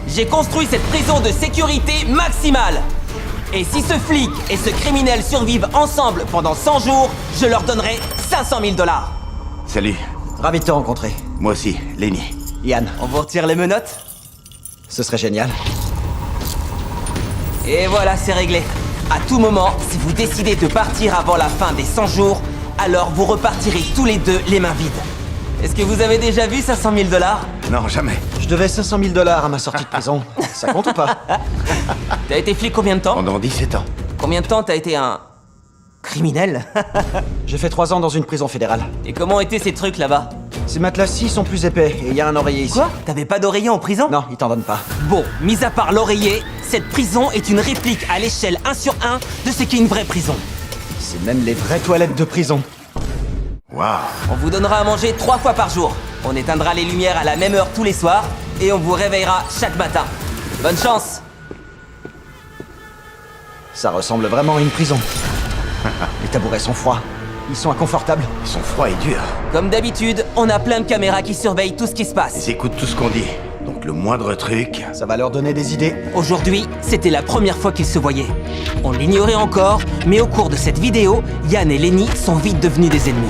J'ai construit cette prison de sécurité maximale. Et si ce flic et ce criminel survivent ensemble pendant 100 jours, je leur donnerai 500 000 $. Salut, Ravi de te rencontrer. moi aussi, Lenny. Yann, On vous retire les menottes? ce serait génial. Et voilà, c'est réglé. À tout moment, si vous décidez de partir avant la fin des 100 jours, alors vous repartirez tous les deux les mains vides. Est-ce que vous avez déjà vu 500 000 $? Non, jamais. Je devais 500 000 $ à ma sortie de prison. Ça compte ou pas? T'as été flic combien de temps? Pendant 17 ans. Combien de temps t'as été un... criminel? J'ai fait 3 ans dans une prison fédérale. Et comment étaient ces trucs là-bas? Ces matelas-ci sont plus épais et il y a un oreiller ici. Quoi? T'avais pas d'oreiller en prison? Non, ils t'en donnent pas. Bon, mis à part l'oreiller, cette prison est une réplique à l'échelle 1 sur 1 de ce qu'est une vraie prison. C'est même les vraies toilettes de prison. Waouh. On vous donnera à manger 3 fois par jour. On éteindra les lumières à la même heure tous les soirs et on vous réveillera chaque matin. Bonne chance! Ça ressemble vraiment à une prison. Les tabourets sont froids. Ils sont inconfortables. Ils sont froids et durs. Comme d'habitude, on a plein de caméras qui surveillent tout ce qui se passe. Ils écoutent tout ce qu'on dit. Donc le moindre truc... Ça va leur donner des idées. Aujourd'hui, c'était la première fois qu'ils se voyaient. On l'ignorait encore, mais au cours de cette vidéo, Yann et Lenny sont vite devenus des ennemis.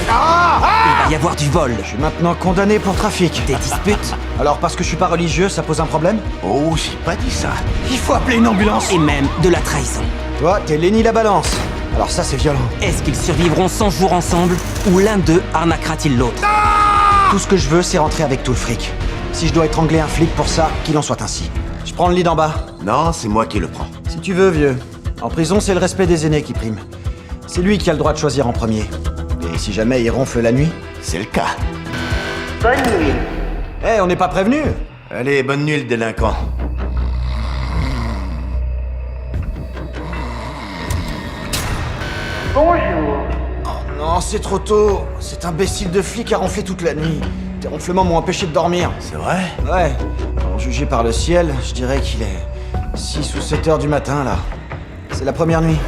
Il va y avoir du vol, Je suis maintenant condamné pour trafic. des disputes Alors parce que je suis pas religieux, ça pose un problème? Oh, j'ai pas dit ça. Il faut appeler une ambulance. et même de la trahison. Toi, t'es Lenny la balance. Alors ça, c'est violent. Est-ce qu'ils survivront 100 jours ensemble ou l'un d'eux arnaquera-t-il l'autre? Tout ce que je veux, c'est rentrer avec tout le fric. Si je dois étrangler un flic pour ça, qu'il en soit ainsi. Je prends le lit d'en bas. Non, c'est moi qui le prends. Si tu veux, vieux. En prison, c'est le respect des aînés qui prime. C'est lui qui a le droit de choisir en premier. Et si jamais il ronfle la nuit? C'est le cas. Bonne nuit. Eh, on n'est pas prévenu. Allez, bonne nuit, le délinquant. Bonjour. Non, c'est trop tôt. Cet imbécile de flic a ronflé toute la nuit. Tes ronflements m'ont empêché de dormir. C'est vrai? Ouais. En jugé par le ciel, je dirais qu'il est 6 ou 7 heures du matin, là. C'est la première nuit.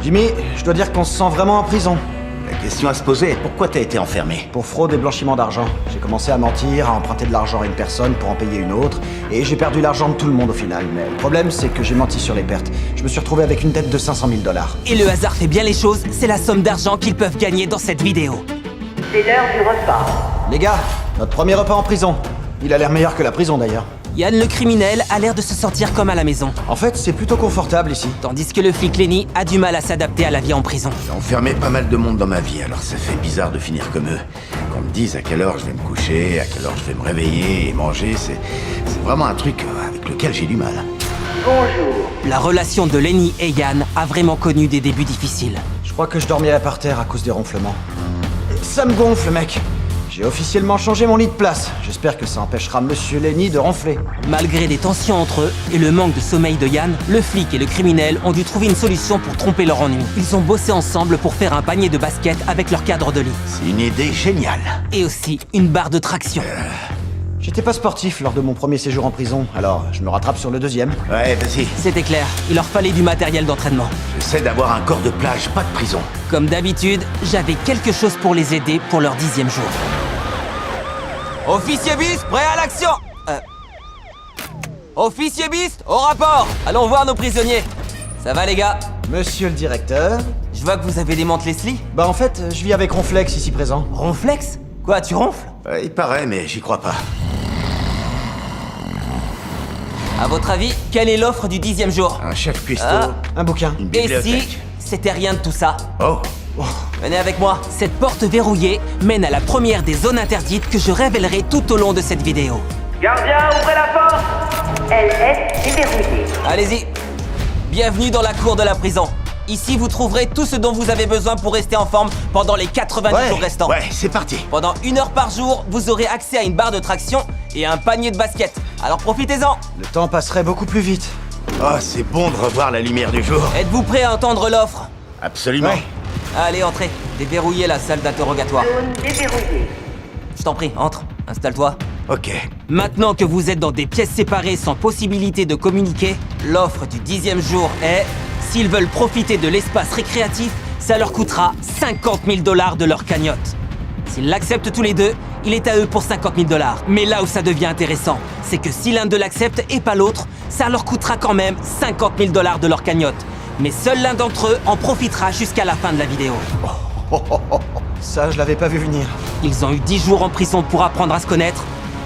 Jimmy, je dois dire qu'on se sent vraiment en prison. La question à se poser est pourquoi t'as été enfermé? Pour fraude et blanchiment d'argent. J'ai commencé à mentir, à emprunter de l'argent à une personne pour en payer une autre, et j'ai perdu l'argent de tout le monde au final. Mais le problème, c'est que j'ai menti sur les pertes. Je me suis retrouvé avec une dette de 500 000 $. Et le hasard fait bien les choses, c'est la somme d'argent qu'ils peuvent gagner dans cette vidéo. C'est l'heure du repas. Les gars, notre premier repas en prison. Il a l'air meilleur que la prison d'ailleurs. Yann le criminel a l'air de se sentir comme à la maison, En fait, c'est plutôt confortable ici. tandis que le flic Lenny a du mal à s'adapter à la vie en prison. J'ai enfermé pas mal de monde dans ma vie, alors ça fait bizarre de finir comme eux. Qu'on me dise à quelle heure je vais me coucher, à quelle heure je vais me réveiller et manger, c'est vraiment un truc avec lequel j'ai du mal. Bonjour. La relation de Lenny et Yann a vraiment connu des débuts difficiles. Je crois que je dormirai par terre à cause des ronflements. Ça me gonfle, mec. J'ai officiellement changé mon lit de place. J'espère que ça empêchera Monsieur Lenny de ronfler. Malgré des tensions entre eux et le manque de sommeil de Yann, le flic et le criminel ont dû trouver une solution pour tromper leur ennui. Ils ont bossé ensemble pour faire un panier de basket avec leur cadre de lit. C'est une idée géniale. Et aussi une barre de traction. J'étais pas sportif lors de mon premier séjour en prison, alors je me rattrape sur le deuxième. Ouais, vas-y. C'était clair, il leur fallait du matériel d'entraînement. J'essaie d'avoir un corps de plage, pas de prison. Comme d'habitude, j'avais quelque chose pour les aider pour leur 10e jour. Officier Beast, prêt à l'action! Officier Beast, au rapport! Allons voir nos prisonniers. Ça va les gars? Monsieur le directeur. Je vois que vous avez des mantes Leslie. Bah en fait, je vis avec Ronflex ici présent. Ronflex? Quoi, tu ronfles? Il paraît, mais j'y crois pas. À votre avis, quelle est l'offre du 10e jour? Un chef cuistot, Ah. Un bouquin. une Et bibliothèque. si c'était rien de tout ça? Oh, Venez avec moi. Cette porte verrouillée mène à la première des zones interdites que je révélerai tout au long de cette vidéo. Gardien, ouvrez la porte. Elle est déverrouillée. Allez-y. Bienvenue dans la cour de la prison. Ici, vous trouverez tout ce dont vous avez besoin pour rester en forme pendant les 90 jours restants. ouais, c'est parti. Pendant 1 heure par jour, vous aurez accès à une barre de traction et à un panier de basket. Alors profitez-en. Le temps passerait beaucoup plus vite. Oh, c'est bon de revoir la lumière du jour. Êtes-vous prêt à entendre l'offre? Absolument. Ouais. Allez, entrez. Déverrouillez la salle d'interrogatoire. Zone déverrouillée. Je t'en prie, entre. Installe-toi. Ok. Maintenant que vous êtes dans des pièces séparées sans possibilité de communiquer, l'offre du 10e jour est... S'ils veulent profiter de l'espace récréatif, ça leur coûtera 50 000 $ de leur cagnotte. S'ils l'acceptent tous les deux, il est à eux pour 50 000 $. Mais là où ça devient intéressant, c'est que si l'un d'eux l'accepte et pas l'autre, ça leur coûtera quand même 50 000 $ de leur cagnotte. Mais seul l'un d'entre eux en profitera jusqu'à la fin de la vidéo. Ça, je l'avais pas vu venir. Ils ont eu 10 jours en prison pour apprendre à se connaître,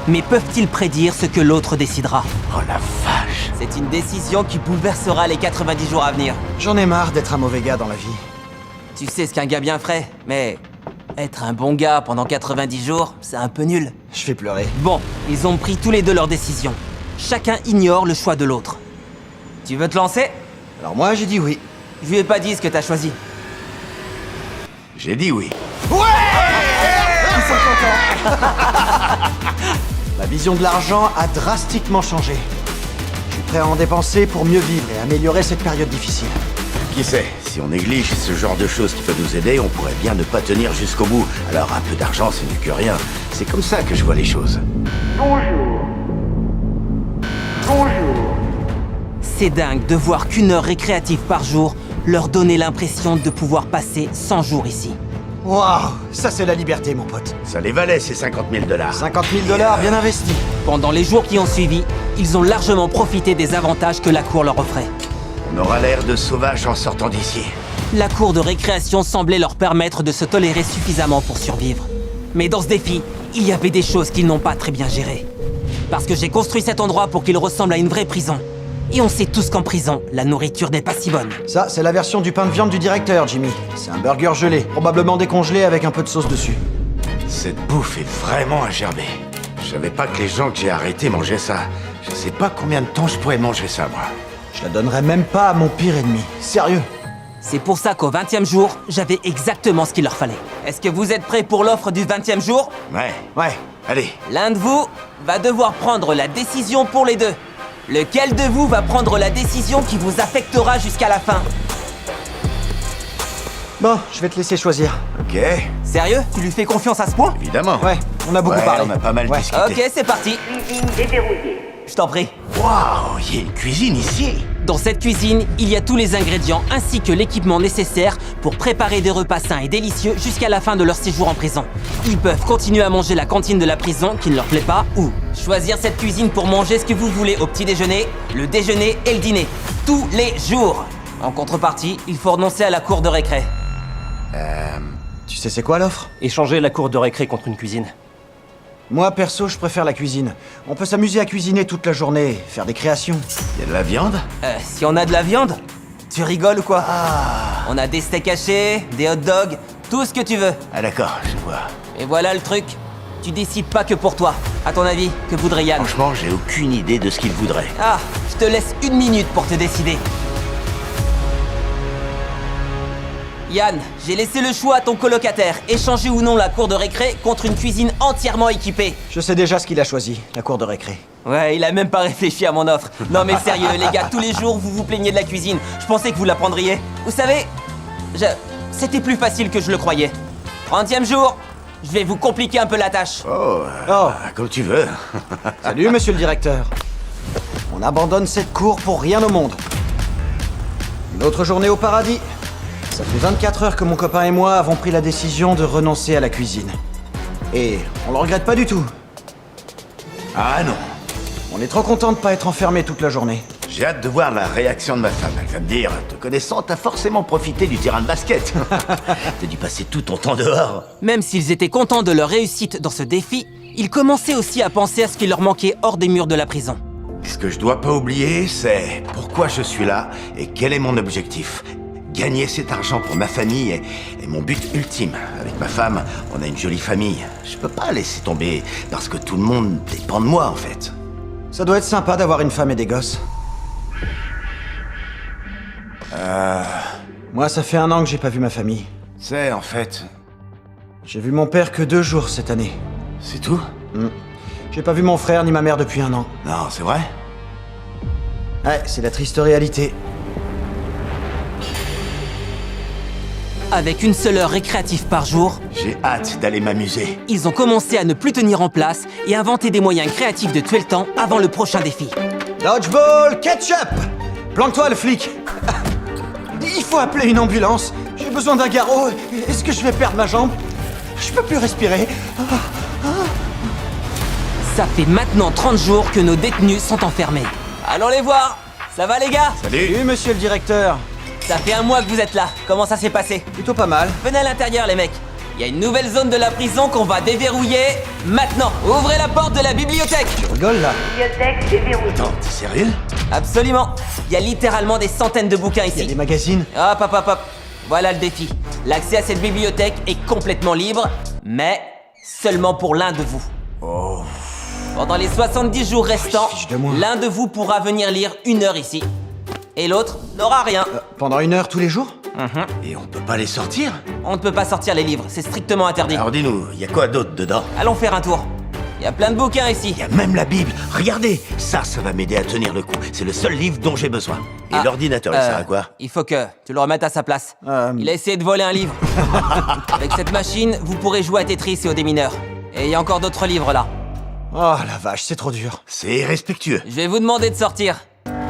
mais peuvent-ils prédire ce que l'autre décidera? Oh la vache. C'est une décision qui bouleversera les 90 jours à venir. J'en ai marre d'être un mauvais gars dans la vie. Tu sais ce qu'un gars bien ferait, mais être un bon gars pendant 90 jours, c'est un peu nul. Je vais pleurer. Bon, ils ont pris tous les deux leur décision. Chacun ignore le choix de l'autre. Tu veux te lancer? Alors moi, j'ai dit oui. Je lui ai pas dit ce que t'as choisi. J'ai dit oui. Ma vision de l'argent a drastiquement changé. Je suis prêt à en dépenser pour mieux vivre et améliorer cette période difficile. Qui sait, si on néglige ce genre de choses qui peuvent nous aider, on pourrait bien ne pas tenir jusqu'au bout. Alors un peu d'argent, c'est mieux que rien. C'est comme ça que je vois les choses. Bonjour. Bonjour. C'est dingue de voir qu'une heure récréative par jour leur donnait l'impression de pouvoir passer 100 jours ici. Waouh, ça c'est la liberté, mon pote. Ça les valait, ces 50 000 $. 50 000 $ bien investis. Pendant les jours qui ont suivi, ils ont largement profité des avantages que la cour leur offrait. On aura l'air de sauvages en sortant d'ici. La cour de récréation semblait leur permettre de se tolérer suffisamment pour survivre. Mais dans ce défi, il y avait des choses qu'ils n'ont pas très bien gérées. Parce que j'ai construit cet endroit pour qu'il ressemble à une vraie prison. Et on sait tous qu'en prison, la nourriture n'est pas si bonne. Ça, c'est la version du pain de viande du directeur, Jimmy. C'est un burger gelé, probablement décongelé avec un peu de sauce dessus. Cette bouffe est vraiment à gerber. Je savais pas que les gens que j'ai arrêtés mangeaient ça. Je sais pas combien de temps je pourrais manger ça, moi. Je la donnerais même pas à mon pire ennemi. Sérieux. C'est pour ça qu'au 20e jour, j'avais exactement ce qu'il leur fallait. Est-ce que vous êtes prêts pour l'offre du 20e jour? Ouais. Allez. L'un de vous va devoir prendre la décision pour les deux. Lequel de vous va prendre la décision qui vous affectera jusqu'à la fin? Bon, je vais te laisser choisir. Ok. Sérieux? Tu lui fais confiance à ce point? Évidemment. Ouais, on a beaucoup parlé. On a pas mal Ouais. discuté. Ok, c'est parti. Cuisine déverrouillée. Je t'en prie. Waouh, il y a une cuisine ici. Dans cette cuisine, il y a tous les ingrédients ainsi que l'équipement nécessaire pour préparer des repas sains et délicieux jusqu'à la fin de leur séjour en prison. Ils peuvent continuer à manger la cantine de la prison qui ne leur plaît pas ou choisir cette cuisine pour manger ce que vous voulez au petit déjeuner, le déjeuner et le dîner. Tous les jours. En contrepartie, il faut renoncer à la cour de récré. Tu sais c'est quoi l'offre? Échanger la cour de récré contre une cuisine. Moi, perso, je préfère la cuisine. On peut s'amuser à cuisiner toute la journée, faire des créations. Il y a de la viande? Si on a de la viande? Tu rigoles ou quoi? On a des steaks hachés, des hot dogs, tout ce que tu veux. Ah d'accord, je vois. Et voilà le truc. Tu décides pas que pour toi. À ton avis, que voudrait Yann? Franchement, j'ai aucune idée de ce qu'il voudrait. Ah, je te laisse 1 minute pour te décider. Yann, j'ai laissé le choix à ton colocataire. Échanger ou non la cour de récré contre une cuisine entièrement équipée. Je sais déjà ce qu'il a choisi, la cour de récré. Ouais, il a même pas réfléchi à mon offre. Non mais sérieux, les gars, tous les jours vous vous plaignez de la cuisine. Je pensais que vous la prendriez. Vous savez, c'était plus facile que je le croyais. 30e jour, je vais vous compliquer un peu la tâche. Oh, Comme tu veux. salut monsieur le directeur. On abandonne cette cour pour rien au monde. Une autre journée au paradis. Ça fait 24 heures que mon copain et moi avons pris la décision de renoncer à la cuisine. Et on le regrette pas du tout. Ah non. On est trop content de pas être enfermé toute la journée. J'ai hâte de voir la réaction de ma femme. Elle va me dire, te connaissant, t'as forcément profité du terrain de basket. T'as dû passer tout ton temps dehors. Même s'ils étaient contents de leur réussite dans ce défi, ils commençaient aussi à penser à ce qui leur manquait hors des murs de la prison. Ce que je dois pas oublier, c'est pourquoi je suis là et quel est mon objectif. Gagner cet argent pour ma famille est mon but ultime. Avec ma femme, on a une jolie famille. Je peux pas laisser tomber parce que tout le monde dépend de moi, en fait. Ça doit être sympa d'avoir une femme et des gosses. Moi, ça fait 1 an que j'ai pas vu ma famille. C'est, en fait, J'ai vu mon père que 2 jours cette année. c'est tout? J'ai pas vu mon frère ni ma mère depuis 1 an. Non, c'est vrai? Ouais, c'est la triste réalité. Avec une seule heure récréative par jour, J'ai hâte d'aller m'amuser. ils ont commencé à ne plus tenir en place et inventer des moyens créatifs de tuer le temps avant le prochain défi. Dodgeball ketchup! Planque-toi, le flic! Il faut appeler une ambulance. J'ai besoin d'un garrot. Est-ce que je vais perdre ma jambe? Je peux plus respirer. Ça fait maintenant 30 jours que nos détenus sont enfermés. Allons les voir. Ça va les gars? Salut. Salut, monsieur le directeur. Ça fait un mois que vous êtes là. Comment ça s'est passé? Plutôt pas mal. Venez à l'intérieur les mecs. Il y a une nouvelle zone de la prison qu'on va déverrouiller maintenant. Ouvrez la porte de la bibliothèque. Tu rigoles là? Bibliothèque déverrouillée. Attends, t'es sérieux? Absolument. Il y a littéralement des centaines de bouquins Il y a ici. des magazines. Hop, hop, hop, hop. Voilà le défi. L'accès à cette bibliothèque est complètement libre, mais seulement pour l'un de vous. Oh. Pendant les 70 jours restants, fiche de moi. l'un de vous pourra venir lire 1 heure ici. Et l'autre n'aura rien. Pendant 1 heure tous les jours? Et on peut pas les sortir? On ne peut pas sortir les livres, c'est strictement interdit. Alors dis-nous, y a quoi d'autre dedans? Allons faire un tour. Il y a plein de bouquins ici. Y a même la Bible. Regardez, ça va m'aider à tenir le coup. C'est le seul livre dont j'ai besoin. Et l'ordinateur, il sert à quoi? Il faut que tu le remettes à sa place. Il a essayé de voler un livre. Avec cette machine, vous pourrez jouer à Tetris et aux démineurs. Et il y a encore d'autres livres là. Oh la vache, c'est trop dur. C'est irrespectueux. Je vais vous demander de sortir.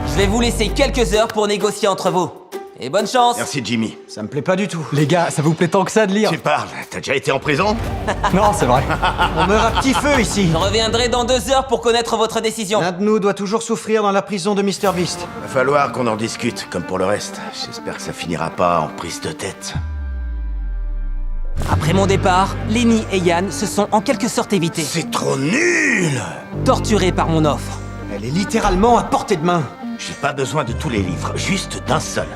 Je vais vous laisser quelques heures pour négocier entre vous. Et bonne chance. Merci Jimmy. Ça me plaît pas du tout. Les gars, ça vous plaît tant que ça de lire? Tu parles, t'as déjà été en prison? Non, c'est vrai. On meurt à petit feu ici. Je reviendrai dans 2 heures pour connaître votre décision. L'un de nous doit toujours souffrir dans la prison de Mr Beast. Va falloir qu'on en discute, comme pour le reste. J'espère que ça finira pas en prise de tête. Après mon départ, Lenny et Yann se sont en quelque sorte évités, C'est trop nul! torturés par mon offre. Elle est littéralement à portée de main. J'ai pas besoin de tous les livres, juste d'un seul.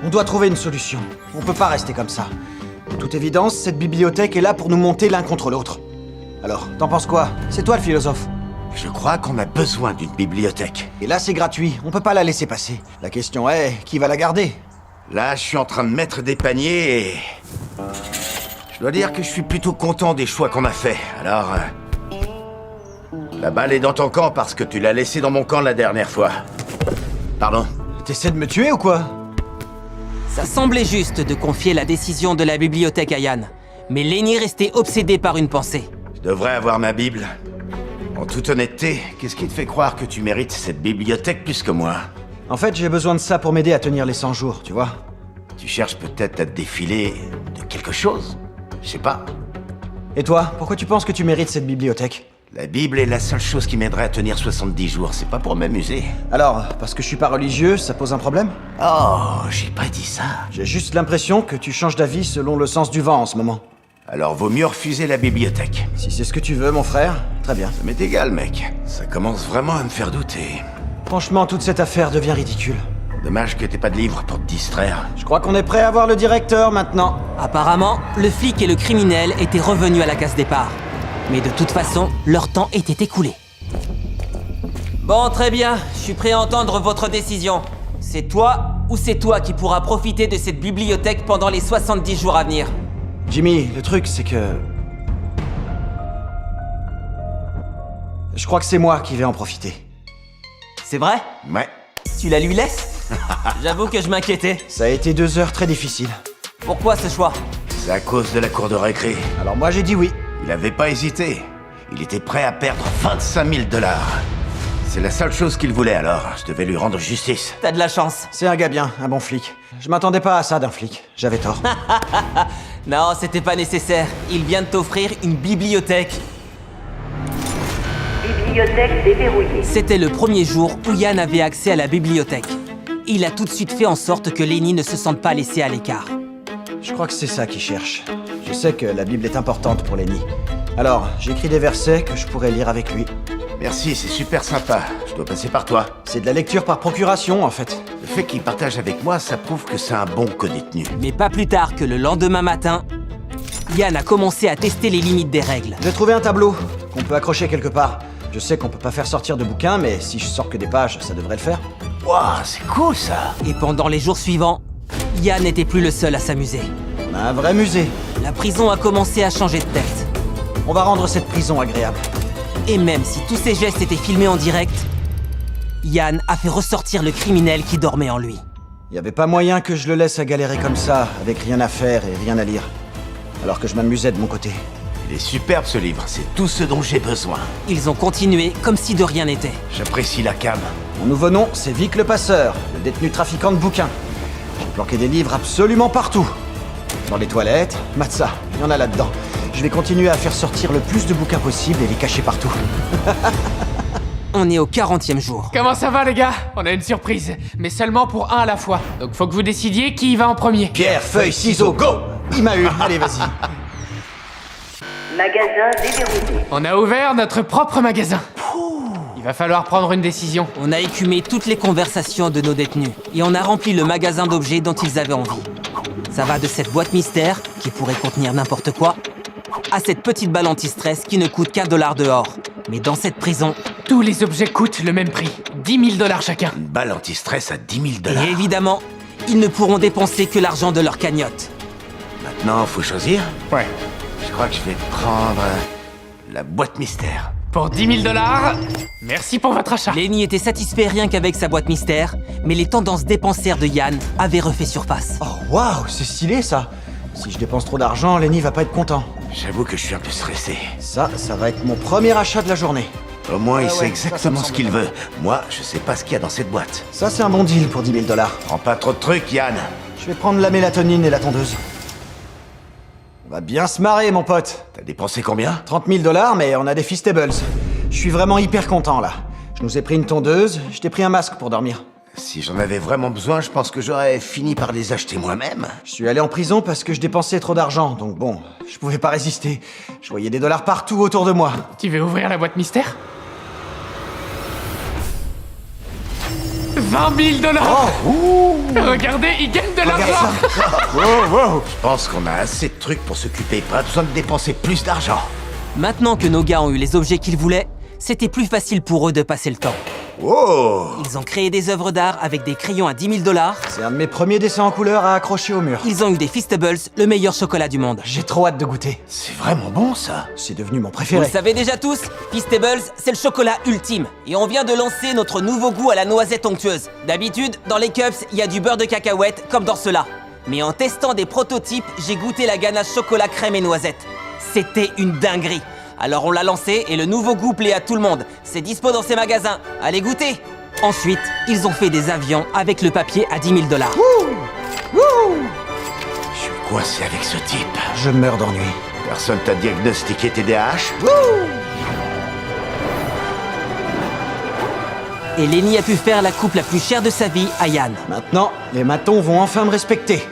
On doit trouver une solution. On peut pas rester comme ça. De toute évidence, cette bibliothèque est là pour nous monter l'un contre l'autre. Alors, t'en penses quoi? C'est toi le philosophe. Je crois qu'on a besoin d'une bibliothèque. Et là, c'est gratuit. On peut pas la laisser passer. La question est, qui va la garder? Là, je suis en train de mettre des paniers et... Je dois dire que je suis plutôt content des choix qu'on a faits. Alors... La balle est dans ton camp parce que tu l'as laissée dans mon camp la dernière fois. Pardon? T'essaies de me tuer ou quoi? Ça semblait juste de confier la décision de la bibliothèque à Yann. Mais Lenny restait obsédé par une pensée. Je devrais avoir ma Bible. En toute honnêteté, qu'est-ce qui te fait croire que tu mérites cette bibliothèque plus que moi? En fait, j'ai besoin de ça pour m'aider à tenir les 100 jours, tu vois. Tu cherches peut-être à te défiler de quelque chose? Je sais pas. Et toi, pourquoi tu penses que tu mérites cette bibliothèque? La Bible est la seule chose qui m'aiderait à tenir 70 jours, c'est pas pour m'amuser. Alors, parce que je suis pas religieux, ça pose un problème? Oh, j'ai pas dit ça. J'ai juste l'impression que tu changes d'avis selon le sens du vent en ce moment. Alors vaut mieux refuser la bibliothèque. Si c'est ce que tu veux, mon frère, très bien. Ça m'est égal, mec. Ça commence vraiment à me faire douter. Franchement, toute cette affaire devient ridicule. Dommage que t'aies pas de livre pour te distraire. Je crois qu'on est prêt à voir le directeur maintenant. Apparemment, le flic et le criminel étaient revenus à la case départ. Mais de toute façon, leur temps était écoulé. Bon, très bien. Je suis prêt à entendre votre décision. C'est toi ou c'est toi qui pourra profiter de cette bibliothèque pendant les 70 jours à venir? Jimmy, le truc c'est que... Je crois que c'est moi qui vais en profiter. C'est vrai? Ouais. Tu la lui laisses? J'avoue que je m'inquiétais. Ça a été 2 heures très difficiles. Pourquoi ce choix? C'est à cause de la cour de récré. Alors moi j'ai dit oui. Il avait pas hésité. Il était prêt à perdre 25 000 $. C'est la seule chose qu'il voulait alors. Je devais lui rendre justice. T'as de la chance. C'est un gars bien, un bon flic. Je m'attendais pas à ça d'un flic. J'avais tort. Non, c'était pas nécessaire. Il vient de t'offrir une bibliothèque. Bibliothèque déverrouillée. C'était le premier jour où Yann avait accès à la bibliothèque. Il a tout de suite fait en sorte que Lenny ne se sente pas laissé à l'écart. Je crois que c'est ça qu'il cherche. Je sais que la Bible est importante pour Lenny. Alors, j'écris des versets que je pourrais lire avec lui. Merci, c'est super sympa. Je dois passer par toi. C'est de la lecture par procuration, en fait. Le fait qu'il partage avec moi, ça prouve que c'est un bon co-détenu. Mais pas plus tard que le lendemain matin, Yann a commencé à tester les limites des règles. J'ai trouvé un tableau qu'on peut accrocher quelque part. Je sais qu'on peut pas faire sortir de bouquins, mais si je sors que des pages, ça devrait le faire. Waouh, c'est cool ça. Et pendant les jours suivants, Yann n'était plus le seul à s'amuser. On a un vrai musée. La prison a commencé à changer de tête. On va rendre cette prison agréable. Et même si tous ses gestes étaient filmés en direct, Yann a fait ressortir le criminel qui dormait en lui. Y avait pas moyen que je le laisse à galérer comme ça, avec rien à faire et rien à lire. Alors que je m'amusais de mon côté. Il est superbe ce livre, c'est tout ce dont j'ai besoin. Ils ont continué comme si de rien n'était. J'apprécie la cam. Mon nouveau nom, c'est Vic le Passeur, le détenu trafiquant de bouquins. J'ai planqué des livres absolument partout. Dans les toilettes, Matza, il y en a là-dedans. Je vais continuer à faire sortir le plus de bouquins possible et les cacher partout. On est au 40e jour. Comment ça va les gars? On a une surprise, mais seulement pour un à la fois. Donc faut que vous décidiez qui y va en premier. Pierre, feuille, ciseaux, go! Il m'a eu, allez vas-y. Magasin déverrouillé. On a ouvert notre propre magasin. Il va falloir prendre une décision. On a écumé toutes les conversations de nos détenus et on a rempli le magasin d'objets dont ils avaient envie. Ça va de cette boîte mystère, qui pourrait contenir n'importe quoi, à cette petite balle anti-stress qui ne coûte qu'1 $ dehors. Mais dans cette prison, Tous les objets coûtent le même prix, 10 000 $ chacun. Une balle anti-stress à 10 000 $. et évidemment, ils ne pourront dépenser que l'argent de leur cagnotte. Maintenant, faut choisir. Ouais. Je crois que je vais prendre la boîte mystère. Pour 10 000 $, merci pour votre achat. Lenny était satisfait rien qu'avec sa boîte mystère, mais les tendances dépensières de Yann avaient refait surface. Oh waouh, c'est stylé ça. Si je dépense trop d'argent, Lenny va pas être content. J'avoue que je suis un peu stressé. Ça va être mon premier achat de la journée. Au moins, il Ah sait ouais, exactement ça ce me qu'il semble veut. Moi, je sais pas ce qu'il y a dans cette boîte. Ça, c'est un bon deal pour 10 000 $. Prends pas trop de trucs, Yann. Je vais prendre la mélatonine et la tondeuse. On va bien se marrer, mon pote. T'as dépensé combien? 30 000 $, mais on a des Feastables. Je suis vraiment hyper content, là. Je nous ai pris une tondeuse, je t'ai pris un masque pour dormir. Si j'en avais vraiment besoin, je pense que j'aurais fini par les acheter moi-même. Je suis allé en prison parce que je dépensais trop d'argent, donc bon, je pouvais pas résister. Je voyais des dollars partout autour de moi. Tu veux ouvrir la boîte mystère? 20 000 $. Regardez, il gagne de Regarde l'argent. ça. Je pense qu'on a assez de trucs pour s'occuper, pas besoin de dépenser plus d'argent. Maintenant que nos gars ont eu les objets qu'ils voulaient, c'était plus facile pour eux de passer le temps. Oh! Ils ont créé des œuvres d'art avec des crayons à 10 000 $. C'est un de mes premiers dessins en couleur à accrocher au mur. Ils ont eu des Feastables, le meilleur chocolat du monde. J'ai trop hâte de goûter. C'est vraiment bon, ça. C'est devenu mon Vous préféré. le savez déjà tous, Feastables, c'est le chocolat ultime. Et on vient de lancer notre nouveau goût à la noisette onctueuse. D'habitude, dans les cups, il y a du beurre de cacahuète, comme dans ceux-là. Mais en testant des prototypes, j'ai goûté la ganache chocolat crème et noisette. C'était une dinguerie. Alors on l'a lancé et le nouveau goût plaît à tout le monde. C'est dispo dans ces magasins. Allez goûter! Ensuite, ils ont fait des avions avec le papier à 10 000 $. Je suis coincé avec ce type. Je meurs d'ennui. Personne t'a diagnostiqué TDAH? Et Lenny a pu faire la coupe la plus chère de sa vie à Yann. Maintenant, les matons vont enfin me respecter.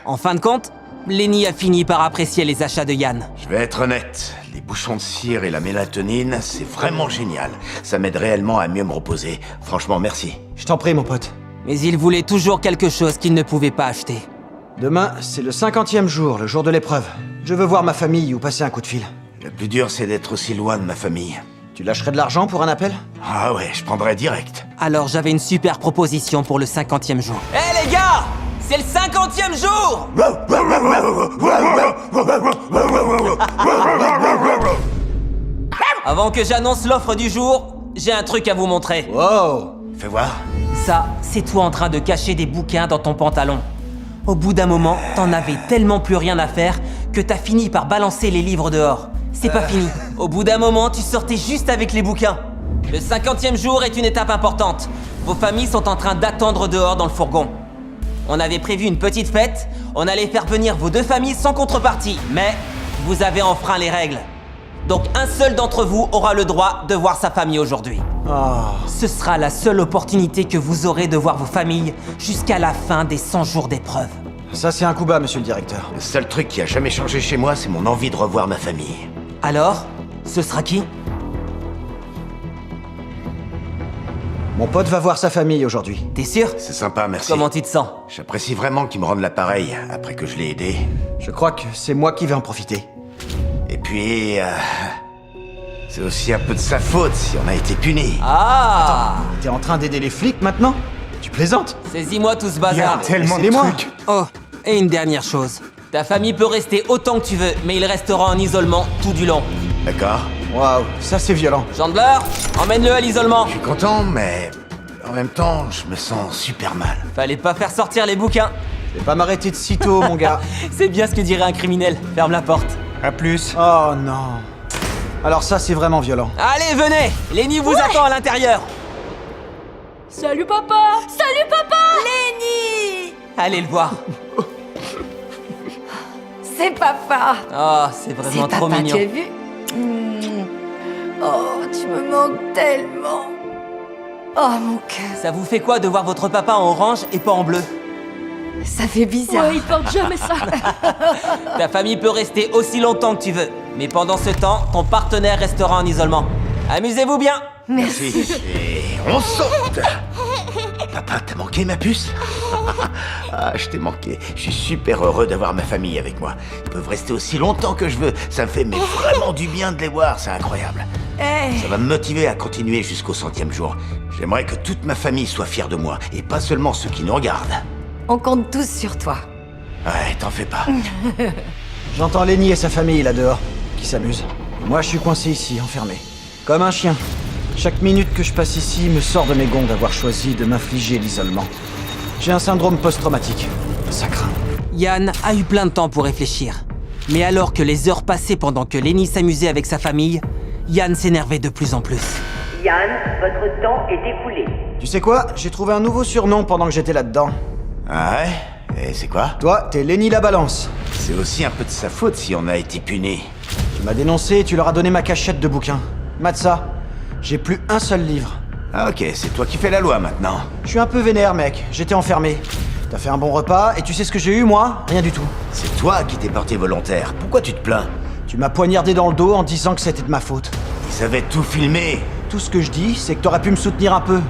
En fin de compte, Lenny a fini par apprécier les achats de Yann. Je vais être honnête, les bouchons de cire et la mélatonine, c'est vraiment génial. Ça m'aide réellement à mieux me reposer. Franchement, merci. Je t'en prie, mon pote. Mais il voulait toujours quelque chose qu'il ne pouvait pas acheter. Demain, c'est le 50e jour, le jour de l'épreuve. Je veux voir ma famille ou passer un coup de fil. Le plus dur, c'est d'être aussi loin de ma famille. Tu lâcherais de l'argent pour un appel? Ah ouais, je prendrais direct. Alors j'avais une super proposition pour le 50e jour. Hé les gars! C'est le 50e jour! Avant que j'annonce l'offre du jour, j'ai un truc à vous montrer. Wow! Fais voir. Ça, c'est toi en train de cacher des bouquins dans ton pantalon. Au bout d'un moment, t'en avais tellement plus rien à faire que t'as fini par balancer les livres dehors. C'est pas fini. Au bout d'un moment, tu sortais juste avec les bouquins. Le 50e jour est une étape importante. Vos familles sont en train d'attendre dehors dans le fourgon. On avait prévu une petite fête, on allait faire venir vos deux familles sans contrepartie, mais vous avez enfreint les règles. Donc un seul d'entre vous aura le droit de voir sa famille aujourd'hui. Oh. Ce sera la seule opportunité que vous aurez de voir vos familles jusqu'à la fin des 100 jours d'épreuve. Ça, c'est un coup bas, monsieur le directeur. Le seul truc qui a jamais changé chez moi, c'est mon envie de revoir ma famille. Alors, ce sera qui? Mon pote va voir sa famille aujourd'hui. T'es sûr? C'est sympa, merci. Comment tu te sens? J'apprécie vraiment qu'il me rende l'appareil après que je l'ai aidé. Je crois que c'est moi qui vais en profiter. Et puis, c'est aussi un peu de sa faute si on a été puni. Ah! T'es en train d'aider les flics maintenant? Tu plaisantes? Saisis-moi tout ce bazar. Laissez-les-moi. Oh, et une dernière chose. Ta famille peut rester autant que tu veux, mais il restera en isolement tout du long. D'accord? Waouh, ça c'est violent. Chandler, emmène-le à l'isolement. Je suis content, mais en même temps, je me sens super mal. Fallait pas faire sortir les bouquins. Je vais pas m'arrêter de sitôt, mon gars. C'est bien ce que dirait un criminel. Ferme la porte. À plus. Oh non. Alors ça, c'est vraiment violent. Allez, venez! Lenny vous attend à l'intérieur. Salut papa! Salut papa! Lenny! Allez le voir. c'est papa. Oh, c'est vraiment C'est trop papa, mignon. tu as vu? Oh, tu me manques tellement. Oh, mon cœur. Ça vous fait quoi de voir votre papa en orange et pas en bleu? Ça fait bizarre. Ouais, il porte jamais ça. Ta famille peut rester aussi longtemps que tu veux. Mais pendant ce temps, ton partenaire restera en isolement. Amusez-vous bien. Merci. Et on saute. Papa, t'as manqué ma puce? Ah, je t'ai manqué. Je suis super heureux d'avoir ma famille avec moi. Ils peuvent rester aussi longtemps que je veux. Ça me fait mais vraiment du bien de les voir, c'est incroyable. Hey. Ça va me motiver à continuer jusqu'au 100e jour. J'aimerais que toute ma famille soit fière de moi, et pas seulement ceux qui nous regardent. On compte tous sur toi. Ouais, t'en fais pas. J'entends Lenny et sa famille là dehors, qui s'amusent. Et moi, je suis coincé ici, enfermé. Comme un chien. Chaque minute que je passe ici me sort de mes gonds d'avoir choisi de m'infliger l'isolement. J'ai un syndrome post-traumatique. Ça craint. Yann a eu plein de temps pour réfléchir. Mais alors que les heures passaient pendant que Lenny s'amusait avec sa famille, Yann s'énervait de plus en plus. Yann, votre temps est écoulé. Tu sais quoi? J'ai trouvé un nouveau surnom pendant que j'étais là-dedans. Ah ouais? Et c'est quoi? Toi, t'es Lenny la balance. C'est aussi un peu de sa faute si on a été puni. Tu m'as dénoncé et tu leur as donné ma cachette de bouquins. Matza, j'ai plus un seul livre. Ah ok, c'est toi qui fais la loi maintenant. Je suis un peu vénère, mec. J'étais enfermé. T'as fait un bon repas et tu sais ce que j'ai eu, moi? Rien du tout. C'est toi qui t'es porté volontaire. Pourquoi tu te plains? Tu m'as poignardé dans le dos en disant que c'était de ma faute. Ils avaient tout filmé. Tout ce que je dis, c'est que t'aurais pu me soutenir un peu.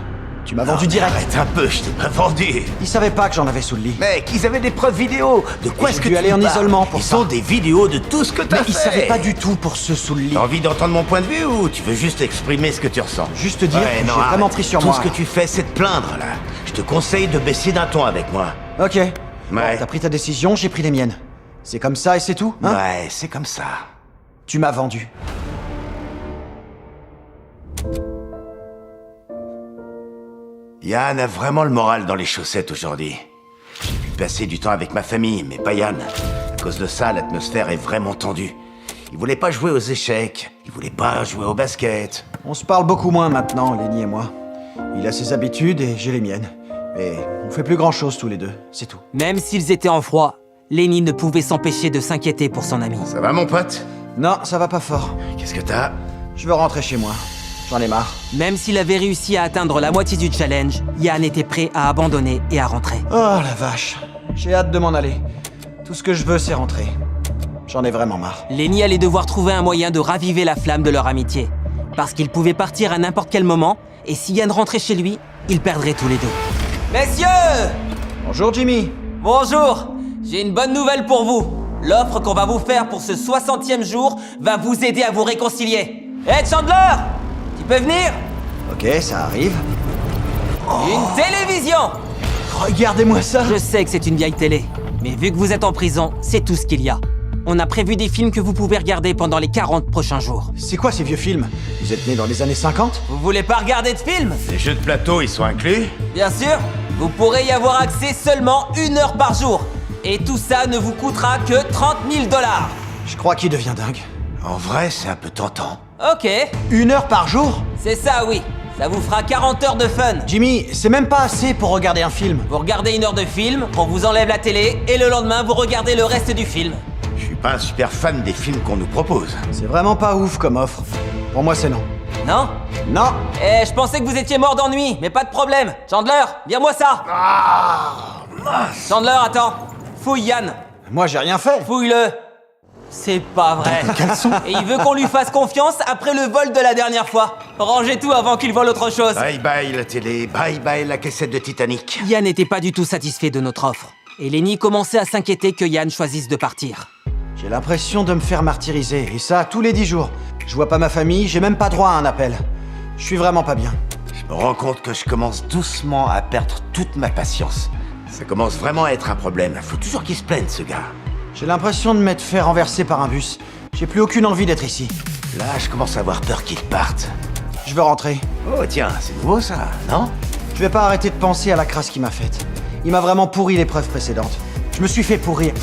Tu m'as vendu Non, mais direct. arrête un peu, je t'ai pas vendu. Ils savaient pas que j'en avais sous le lit. Mec, ils avaient des preuves vidéo. De quoi Et est-ce j'ai que dû tu aller en me parles? isolement pour Ils ça. sont des vidéos de tout ce que t'as Mais fait. ils savaient pas du tout pour ceux sous le lit. T'as envie d'entendre mon point de vue ou tu veux juste exprimer ce que tu ressens? Juste dire que j'ai arrête. vraiment pris sur Tout moi. ce que tu fais, c'est te plaindre, là. Je te conseille de baisser d'un ton avec moi. Ok. Bon, Ouais. t'as pris ta décision, j'ai pris les miennes. C'est comme ça et c'est tout, hein? Ouais, c'est comme ça. Tu m'as vendu. Yann a vraiment le moral dans les chaussettes aujourd'hui. J'ai pu passer du temps avec ma famille, mais pas Yann. À cause de ça, l'atmosphère est vraiment tendue. Il voulait pas jouer aux échecs, il voulait pas jouer au basket. On se parle beaucoup moins maintenant, Lenny et moi. Il a ses habitudes et j'ai les miennes. Et on fait plus grand chose tous les deux, c'est tout. Même s'ils étaient en froid, Lenny ne pouvait s'empêcher de s'inquiéter pour son ami. Ça va mon pote? Non, ça va pas fort. Qu'est-ce que t'as? Je veux rentrer chez moi. J'en ai marre. Même s'il avait réussi à atteindre la moitié du challenge, Yann était prêt à abandonner et à rentrer. Oh la vache. J'ai hâte de m'en aller. Tout ce que je veux, c'est rentrer. J'en ai vraiment marre. Lenny allait devoir trouver un moyen de raviver la flamme de leur amitié. Parce qu'ils pouvaient partir à n'importe quel moment, et si Yann rentrait chez lui, ils perdraient tous les deux. Messieurs! Bonjour Jimmy. Bonjour! J'ai une bonne nouvelle pour vous. L'offre qu'on va vous faire pour ce 60e jour va vous aider à vous réconcilier. Hey Chandler! Tu peux venir? Ok, ça arrive. Une télévision! Regardez-moi ça. Je sais que c'est une vieille télé, mais vu que vous êtes en prison, c'est tout ce qu'il y a. On a prévu des films que vous pouvez regarder pendant les 40 prochains jours. C'est quoi ces vieux films? Vous êtes né dans les années 50? Vous voulez pas regarder de films? Les jeux de plateau, ils sont inclus? Bien sûr, vous pourrez y avoir accès seulement 1 heure par jour. Et tout ça ne vous coûtera que 30 000 $. Je crois qu'il devient dingue. En vrai, c'est un peu tentant. Ok, 1 heure par jour? c'est ça oui. Ça vous fera 40 heures de fun. Jimmy, c'est même pas assez pour regarder un film. Vous regardez 1 heure de film, on vous enlève la télé, et le lendemain, vous regardez le reste du film. Je suis pas un super fan des films qu'on nous propose. C'est vraiment pas ouf comme offre. Pour moi, c'est non. Non? Non. Eh, je pensais que vous étiez mort d'ennui, mais pas de problème. Chandler, viens-moi ça. Chandler, attends. Fouille Yann. Moi, j'ai rien fait. Fouille-le. C'est pas vrai. Et il veut qu'on lui fasse confiance après le vol de la dernière fois. Rangez tout avant qu'il vole autre chose. Bye bye la télé, bye bye la cassette de Titanic. Yann n'était pas du tout satisfait de notre offre. Et Lenny commençait à s'inquiéter que Yann choisisse de partir. J'ai l'impression de me faire martyriser, et ça tous les 10 jours. Je vois pas ma famille, j'ai même pas droit à un appel. Je suis vraiment pas bien. Je me rends compte que je commence doucement à perdre toute ma patience. Ça commence vraiment à être un problème. Faut toujours qu'il se plaigne, ce gars. J'ai l'impression de m'être fait renverser par un bus. J'ai plus aucune envie d'être ici. Là, je commence à avoir peur qu'il parte. Je veux rentrer. Oh tiens, c'est nouveau ça, non? Je vais pas arrêter de penser à la crasse qu'il m'a faite. Il m'a vraiment pourri l'épreuve précédente. Je me suis fait pourrir.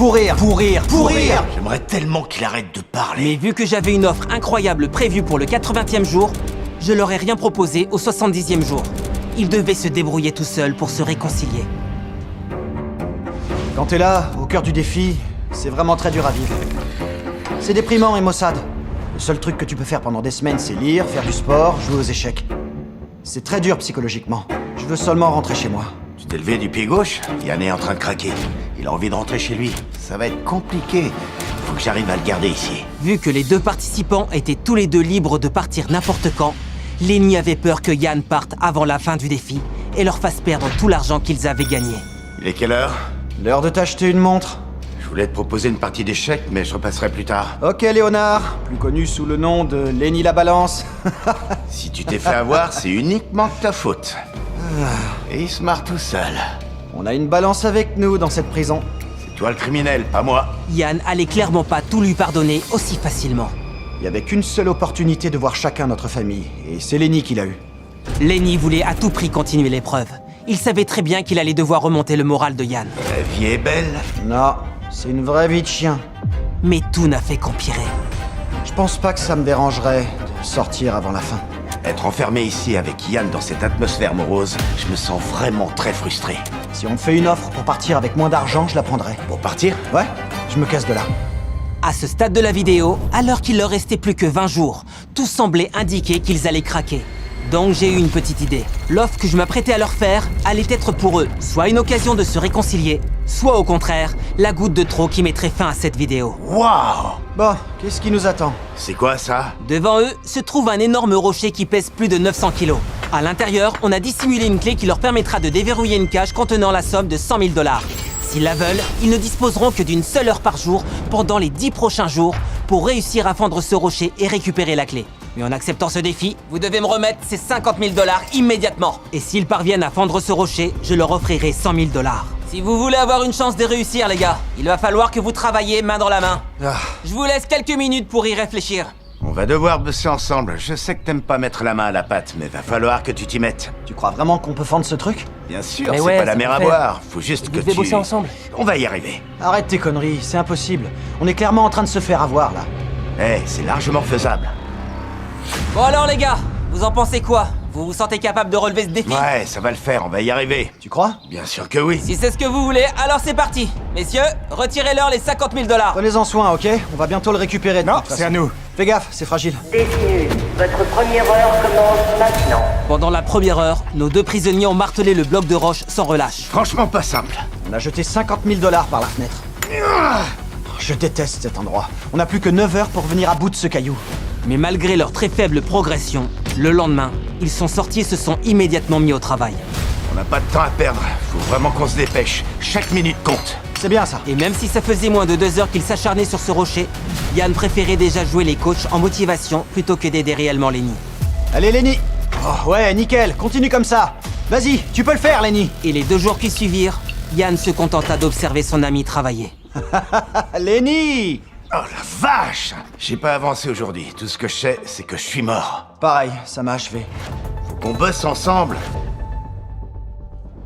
J'aimerais tellement qu'il arrête de parler. Mais vu que j'avais une offre incroyable prévue pour le 80e jour, je leur ai rien proposé au 70e jour. Ils devaient se débrouiller tout seuls pour se réconcilier. Quand t'es là, au cœur du défi, C'est vraiment très dur à vivre. C'est déprimant et maussade. Le seul truc que tu peux faire pendant des semaines, c'est lire, faire du sport, jouer aux échecs. C'est très dur psychologiquement. Je veux seulement rentrer chez moi. Tu t'es levé du pied gauche? Yann est en train de craquer. Il a envie de rentrer chez lui. Ça va être compliqué. Faut que j'arrive à le garder ici. Vu que les deux participants étaient tous les deux libres de partir n'importe quand, Lenny avait peur que Yann parte avant la fin du défi et leur fasse perdre tout l'argent qu'ils avaient gagné. Il est quelle heure? L'heure de t'acheter une montre. Je voulais te proposer une partie d'échecs, mais je repasserai plus tard. Ok, Léonard, plus connu sous le nom de Lenny la Balance. Si tu t'es fait avoir, c'est uniquement de ta faute. Et il se marre tout seul. On a une balance avec nous dans cette prison. C'est toi le criminel, pas moi. Yann allait clairement pas tout lui pardonner aussi facilement. Il y avait qu'une seule opportunité de voir chacun notre famille, et c'est Lenny qui l'a eu. Lenny voulait à tout prix continuer l'épreuve. Il savait très bien qu'il allait devoir remonter le moral de Yann. La vie est belle. Non, c'est une vraie vie de chien. Mais tout n'a fait qu'empirer. Je pense pas que ça me dérangerait de sortir avant la fin. Être enfermé ici avec Yann dans cette atmosphère morose, je me sens vraiment très frustré. Si on me fait une offre pour partir avec moins d'argent, je la prendrai. Pour partir? Ouais, je me casse de là. À ce stade de la vidéo, alors qu'il leur restait plus que 20 jours, tout semblait indiquer qu'ils allaient craquer. Donc j'ai eu une petite idée. L'offre que je m'apprêtais à leur faire allait être pour eux soit une occasion de se réconcilier, soit au contraire, la goutte de trop qui mettrait fin à cette vidéo. Waouh! Bon, qu'est-ce qui nous attend? C'est quoi ça? Devant eux se trouve un énorme rocher qui pèse plus de 900 kilos. À l'intérieur, on a dissimulé une clé qui leur permettra de déverrouiller une cage contenant la somme de 100 000 $. S'ils la veulent, ils ne disposeront que d'une seule heure par jour pendant les 10 prochains jours pour réussir à fendre ce rocher et récupérer la clé. Mais en acceptant ce défi, vous devez me remettre ces 50 000 $ immédiatement. Et s'ils parviennent à fendre ce rocher, je leur offrirai 100 000 $. Si vous voulez avoir une chance de réussir, les gars, il va falloir que vous travailliez main dans la main. Je vous laisse quelques minutes pour y réfléchir. On va devoir bosser ensemble. Je sais que t'aimes pas mettre la main à la pâte, mais va falloir que tu t'y mettes. Tu crois vraiment qu'on peut fendre ce truc? Bien sûr, Mais c'est ouais, pas la ça mer peut à faire. boire. Faut juste que devez tu... bosser ensemble. On va y arriver. Arrête tes conneries, c'est impossible. On est clairement en train de se faire avoir, là. Eh, c'est largement faisable. Bon alors les gars, vous en pensez quoi? Vous vous sentez capable de relever ce défi? Ouais, ça va le faire, on va y arriver. Tu crois? Bien sûr que oui. Si c'est ce que vous voulez, alors c'est parti. Messieurs, retirez-leur les 50 000 $. Prenez-en soin, ok? On va bientôt le récupérer. de toute façon. nous. Fais gaffe, c'est fragile. Détenu, votre première heure commence maintenant. Pendant la première heure, nos deux prisonniers ont martelé le bloc de roche sans relâche. Franchement pas simple. On a jeté 50 000 $ par la fenêtre. Je déteste cet endroit. On n'a plus que 9 heures pour venir à bout de ce caillou. Mais malgré leur très faible progression, le lendemain, ils sont sortis et se sont immédiatement mis au travail. On n'a pas de temps à perdre. Faut vraiment qu'on se dépêche. Chaque minute compte. C'est bien ça. Et même si ça faisait moins de 2 heures qu'ils s'acharnaient sur ce rocher, Yann préférait déjà jouer les coachs en motivation plutôt que d'aider réellement Lenny. Allez, Lenny. Oh, ouais, nickel. Continue comme ça. Vas-y, tu peux le faire, Lenny. Et les 2 jours qui suivirent, Yann se contenta d'observer son ami travailler. Lenny! Oh la vache! J'ai pas avancé aujourd'hui. Tout ce que je sais, c'est que je suis mort. Pareil, ça m'a achevé. Faut qu'on bosse ensemble.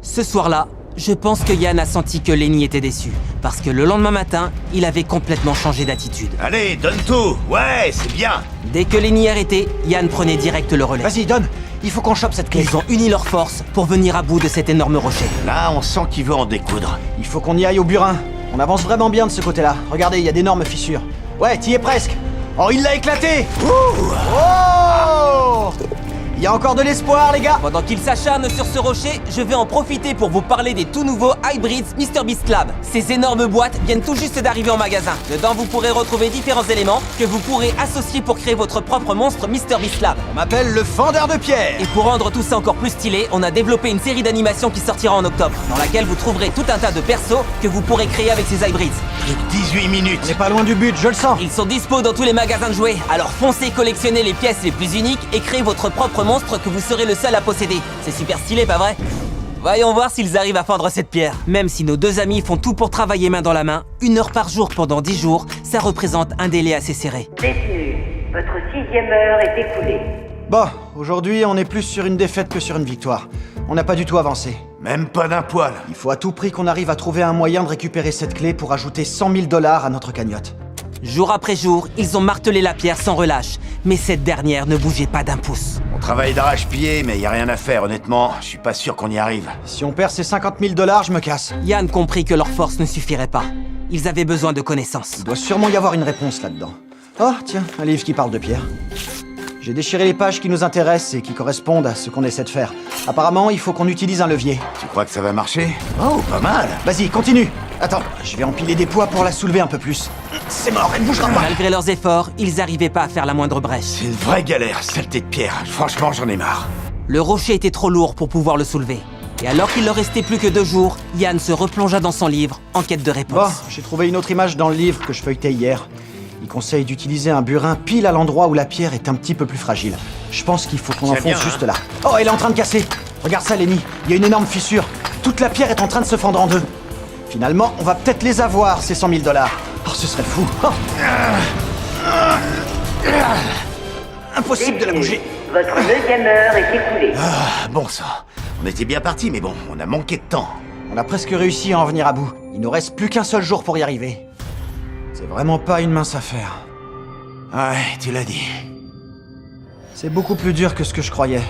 Ce soir-là, je pense que Yann a senti que Lenny était déçu, parce que le lendemain matin, il avait complètement changé d'attitude. Allez, donne tout. Ouais, c'est bien. Dès que Lenny arrêtait, Yann prenait direct le relais. Vas-y, donne. Il faut qu'on chope cette clé. Ils ont uni leurs forces pour venir à bout de cet énorme rocher. Là, on sent qu'il veut en découdre. Il faut qu'on y aille au burin. On avance vraiment bien de ce côté-là. Regardez, il y a d'énormes fissures. Ouais, t'y es presque. Oh, il l'a éclaté. Oh! Il y a encore de l'espoir, les gars. Pendant qu'ils s'acharnent sur ce rocher, je vais en profiter pour vous parler des tout nouveaux Hybrids MrBeast Lab. Ces énormes boîtes viennent tout juste d'arriver en magasin. Dedans, vous pourrez retrouver différents éléments que vous pourrez associer pour créer votre propre monstre MrBeast Lab. On m'appelle le fendeur de pierre. Et pour rendre tout ça encore plus stylé, on a développé une série d'animations qui sortira en octobre, dans laquelle vous trouverez tout un tas de persos que vous pourrez créer avec ces Hybrids. Plus que 18 minutes. On n'est pas loin du but, je le sens. Ils sont dispo dans tous les magasins de jouets, alors foncez collectionner les pièces les plus uniques et créez votre propre monstre que vous serez le seul à posséder. C'est super stylé, pas vrai? Voyons voir s'ils arrivent à fendre cette pierre. Même si nos 2 amis font tout pour travailler main dans la main, 1 heure par jour pendant 10 jours, ça représente un délai assez serré. Détenu, votre 6e heure est écoulée. Bon, aujourd'hui, on est plus sur une défaite que sur une victoire. On n'a pas du tout avancé. Même pas d'un poil. Il faut à tout prix qu'on arrive à trouver un moyen de récupérer cette clé pour ajouter 100 000 $ à notre cagnotte. Jour après jour, ils ont martelé la pierre sans relâche, mais cette dernière ne bougeait pas d'un pouce. On travaille d'arrache-pied, mais y a rien à faire, honnêtement. Je suis pas sûr qu'on y arrive. Si on perd ces 50 000 $, je me casse. Yann comprit que leur force ne suffirait pas. Ils avaient besoin de connaissances. Il doit sûrement y avoir une réponse là-dedans. Oh, tiens, un livre qui parle de Pierre. J'ai déchiré les pages qui nous intéressent et qui correspondent à ce qu'on essaie de faire. Apparemment, il faut qu'on utilise un levier. Tu crois que ça va marcher? Oh, pas mal. Vas-y, continue. Attends, je vais empiler des poids pour la soulever un peu plus. C'est mort, elle bougera pas. Malgré leurs efforts, ils n'arrivaient pas à faire la moindre brèche. C'est une vraie galère, saleté de pierre. Franchement, j'en ai marre. Le rocher était trop lourd pour pouvoir le soulever. Et alors qu'il leur restait plus que 2 jours, Yann se replongea dans son livre en quête de Bon, réponse. j'ai trouvé une autre image dans le livre que je feuilletais hier. Il conseille d'utiliser un burin pile à l'endroit où la pierre est un petit peu plus fragile. Je pense qu'il faut qu'on Tiens enfonce bien, juste hein. là. Oh, elle est en train de casser. Regarde ça, Lenny. Il y a une énorme fissure. Toute la pierre est en train de se fendre en deux. Finalement, on va peut-être les avoir, ces 100 000 $. Oh, ce serait fou. Oh. Impossible de la bouger. Votre deuxième heure est écoulée. Ah, bon sang. On était bien partis, mais bon, on a manqué de temps. On a presque réussi à en venir à bout. Il nous reste plus qu'un seul jour pour y arriver. C'est vraiment pas une mince affaire. Ouais, tu l'as dit. C'est beaucoup plus dur que ce que je croyais.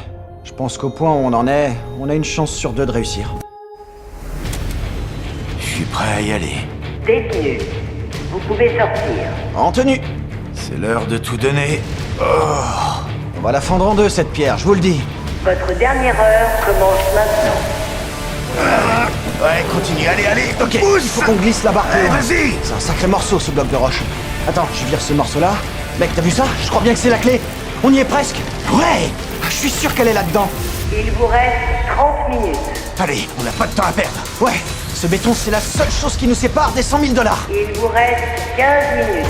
Je pense qu'au point où on en est, on a une chance sur 2 de réussir. Je suis prêt à y aller. Détenu. Vous pouvez sortir. En tenue. C'est l'heure de tout donner. On va la fendre en deux, cette pierre, je vous le dis. Votre dernière heure commence maintenant. Ouais, continue, allez, Ok, pousse. il faut qu'on glisse la barre plus Allez, loin. vas-y. C'est un sacré morceau, ce bloc de roche. Attends, je vire ce morceau-là. Mec, t'as vu ça? Je crois bien que c'est la clé. On y est presque. Ouais. Je suis sûr qu'elle est là-dedans. Il vous reste 30 minutes. Allez, on n'a pas de temps à perdre. Ouais, ce béton, c'est la seule chose qui nous sépare des 100 000 $. Il vous reste 15 minutes.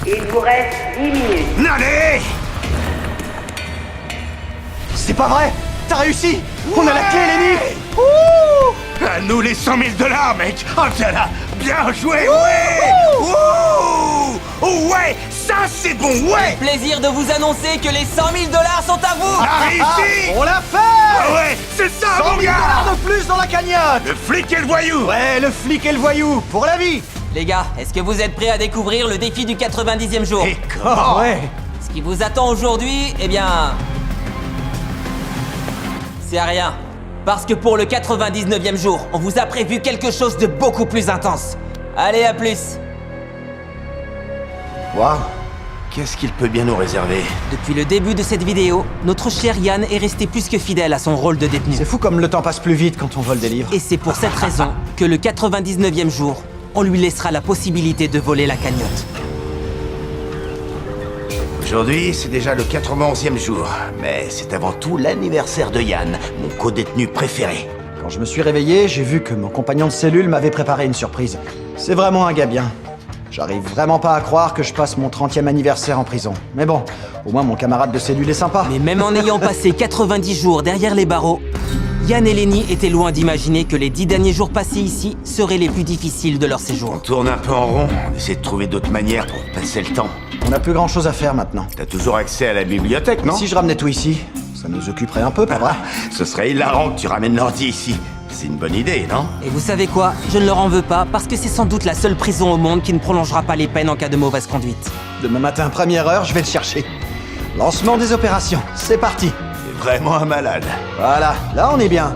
Il vous reste 10 minutes. Allez. C'est pas vrai. T'as réussi. On a la clé, Lenny. À nous les 100 000 $, mec. Oh, t'es là. Bien joué, ouais. Ouh. Ouais, ça c'est bon, ouais. Plaisir de vous annoncer que les 100 000 $ sont à vous. Réussi. On l'a fait. Ah ouais, c'est ça, 100 mon 000 gars. $ de plus dans la cagnotte. Le flic et le voyou. Ouais, le flic et le voyou, pour la vie. Les gars, est-ce que vous êtes prêts à découvrir le défi du 90e jour? Et comment? Oh, ouais. Ce qui vous attend aujourd'hui, eh bien... c'est à rien. Parce que pour le 99e jour, on vous a prévu quelque chose de beaucoup plus intense. Allez, à plus. Waouh. Qu'est-ce qu'il peut bien nous réserver? Depuis le début de cette vidéo, notre cher Yann est resté plus que fidèle à son rôle de détenu. C'est fou comme le temps passe plus vite quand on vole des livres. Et c'est pour cette raison que le 99e jour, on lui laissera la possibilité de voler la cagnotte. Aujourd'hui, c'est déjà le 91e jour, mais c'est avant tout l'anniversaire de Yann, mon co-détenu préféré. Quand je me suis réveillé, j'ai vu que mon compagnon de cellule m'avait préparé une surprise. C'est vraiment un gars bien. J'arrive vraiment pas à croire que je passe mon 30e anniversaire en prison. Mais bon, au moins mon camarade de cellule est sympa. Mais même en ayant passé 90 jours derrière les barreaux, Yann et Lenny étaient loin d'imaginer que les 10 derniers jours passés ici seraient les plus difficiles de leur On séjour. tourne un peu en rond, on essaie de trouver d'autres manières pour passer le temps. On n'a plus grand chose à faire maintenant. T'as toujours accès à la bibliothèque, non? Si je ramenais tout ici, ça nous occuperait un peu, pas vrai? Ce serait hilarant que tu ramènes l'ordi ici. C'est une bonne idée, non? Et vous savez quoi? Je ne leur en veux pas parce que c'est sans doute la seule prison au monde qui ne prolongera pas les peines en cas de mauvaise conduite. Demain matin, première heure, je vais le chercher. Lancement des opérations, c'est parti. T'es vraiment un malade. Voilà, là on est bien.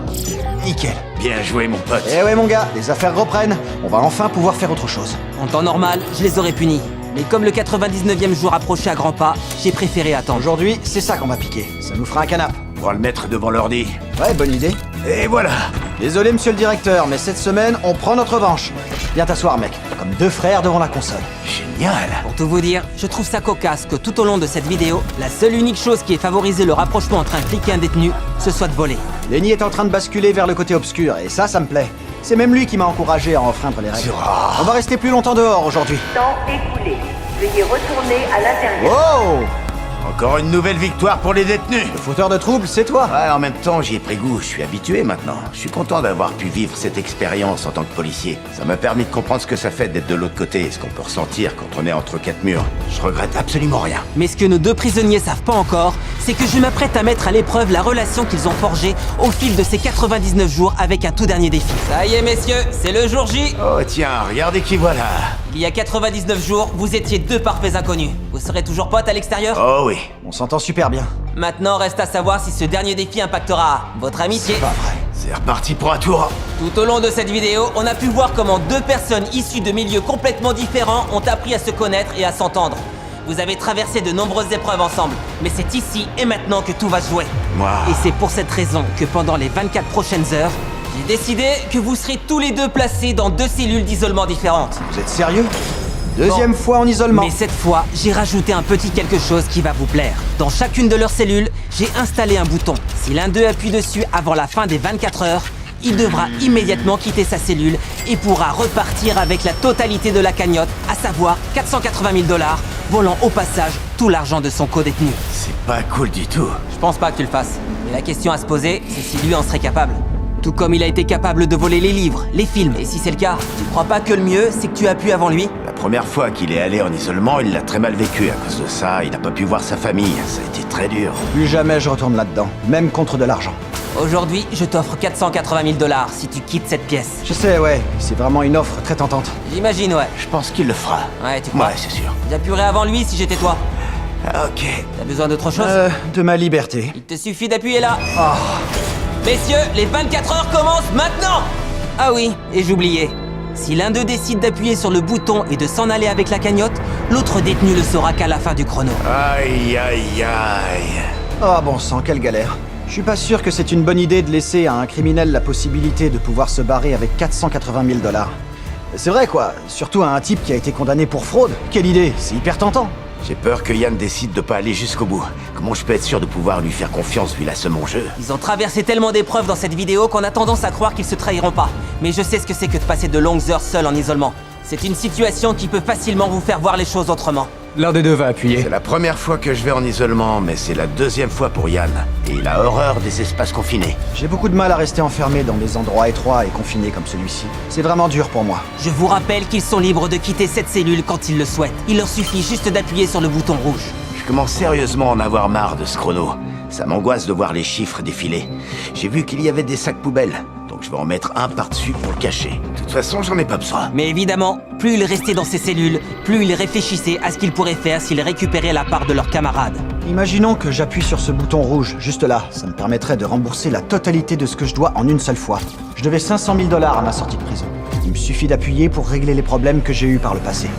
Nickel. Bien joué, mon pote. Eh ouais mon gars, les affaires reprennent. On va enfin pouvoir faire autre chose. En temps normal, je les aurais punis. Mais comme le 99e jour approchait à grands pas, j'ai préféré attendre. Aujourd'hui, c'est ça qu'on va piquer. Ça nous fera un canapé. On va le mettre devant l'ordi. Ouais, bonne idée. Et voilà. Désolé monsieur le directeur, mais cette semaine, on prend notre revanche. Viens t'asseoir mec, comme deux frères devant la console. Génial. Pour tout vous dire, je trouve ça cocasse que tout au long de cette vidéo, la seule unique chose qui ait favorisé le rapprochement entre un flic et un détenu, ce soit de voler. Lenny est en train de basculer vers le côté obscur, et ça me plaît. C'est même lui qui m'a encouragé à enfreindre les règles. On va rester plus longtemps dehors aujourd'hui. Temps écoulé. Veuillez retourner à l'intérieur. Oh! Encore une nouvelle victoire pour les détenus. Le fauteur de troubles, c'est toi. Ouais, en même temps, j'y ai pris goût, je suis habitué maintenant. Je suis content d'avoir pu vivre cette expérience en tant que policier. Ça m'a permis de comprendre ce que ça fait d'être de l'autre côté, ce qu'on peut ressentir quand on est entre quatre murs. Je regrette absolument rien. Mais ce que nos deux prisonniers savent pas encore, c'est que je m'apprête à mettre à l'épreuve la relation qu'ils ont forgée au fil de ces 99 jours avec un tout dernier défi. Ça y est messieurs, c'est le jour J. Oh tiens, regardez qui voilà. Il y a 99 jours, vous étiez deux parfaits inconnus. Vous serez toujours potes à l'extérieur? Oh oui. On s'entend super bien. Maintenant, reste à savoir si ce dernier défi impactera votre amitié, Pas vrai. C'est reparti pour un tour. Tout au long de cette vidéo, on a pu voir comment deux personnes issues de milieux complètement différents ont appris à se connaître et à s'entendre. Vous avez traversé de nombreuses épreuves ensemble, mais c'est ici et maintenant que tout va se jouer. Moi... Et c'est pour cette raison que pendant les 24 prochaines heures, j'ai décidé que vous serez tous les deux placés dans deux cellules d'isolement différentes. Vous êtes sérieux? Deuxième fois en isolement. Mais cette fois, j'ai rajouté un petit quelque chose qui va vous plaire. Dans chacune de leurs cellules, j'ai installé un bouton. Si l'un d'eux appuie dessus avant la fin des 24 heures, il devra immédiatement quitter sa cellule et pourra repartir avec la totalité de la cagnotte, à savoir 480 000 $, volant au passage tout l'argent de son co-détenu. C'est pas cool du tout. Je pense pas que tu le fasses. Mais la question à se poser, c'est si lui en serait capable. Tout comme il a été capable de voler les livres, les films. Et si c'est le cas, tu crois pas que le mieux, c'est que tu appuies avant lui? La première fois qu'il est allé en isolement, il l'a très mal vécu. À cause de ça, il n'a pas pu voir sa famille. Ça a été très dur. Plus jamais je retourne là-dedans, même contre de l'argent. Aujourd'hui, je t'offre 480 000 $ si tu quittes cette pièce. Je sais, ouais, c'est vraiment une offre très tentante. J'imagine, ouais. Je pense qu'il le fera. Ouais, tu crois? Ouais, c'est sûr. J'appuierai avant lui si j'étais toi. Ok. T'as besoin d'autre chose? De ma liberté. Il te suffit d'appuyer là. Messieurs, les 24 heures commencent maintenant! Ah oui, et j'oubliais. Si l'un d'eux décide d'appuyer sur le bouton et de s'en aller avec la cagnotte, l'autre détenu ne saura qu'à la fin du chrono. Aïe, aïe, aïe. Ah bon sang, quelle galère. Je suis pas sûr que c'est une bonne idée de laisser à un criminel la possibilité de pouvoir se barrer avec 480 000 $. C'est vrai quoi, surtout à un type qui a été condamné pour fraude. Quelle idée, c'est hyper tentant. J'ai peur que Yann décide de pas aller jusqu'au bout. Comment je peux être sûr de pouvoir lui faire confiance vu la somme en jeu? Ils ont traversé tellement d'épreuves dans cette vidéo qu'on a tendance à croire qu'ils se trahiront pas. Mais je sais ce que c'est que de passer de longues heures seul en isolement. C'est une situation qui peut facilement vous faire voir les choses autrement. L'un des deux va appuyer. C'est la première fois que je vais en isolement, mais c'est la deuxième fois pour Yann. Et il a horreur des espaces confinés. J'ai beaucoup de mal à rester enfermé dans des endroits étroits et confinés comme celui-ci. C'est vraiment dur pour moi. Je vous rappelle qu'ils sont libres de quitter cette cellule quand ils le souhaitent. Il leur suffit juste d'appuyer sur le bouton rouge. Je commence sérieusement à en avoir marre de ce chrono. Ça m'angoisse de voir les chiffres défiler. J'ai vu qu'il y avait des sacs poubelles, donc je vais en mettre un par-dessus pour le cacher. De toute façon, j'en ai pas besoin. Mais évidemment, plus ils restaient dans ces cellules, plus ils réfléchissaient à ce qu'ils pourraient faire s'ils récupéraient la part de leurs camarades. Imaginons que j'appuie sur ce bouton rouge, juste là. Ça me permettrait de rembourser la totalité de ce que je dois en une seule fois. Je devais 500 000 $ à ma sortie de prison. Il me suffit d'appuyer pour régler les problèmes que j'ai eus par le passé.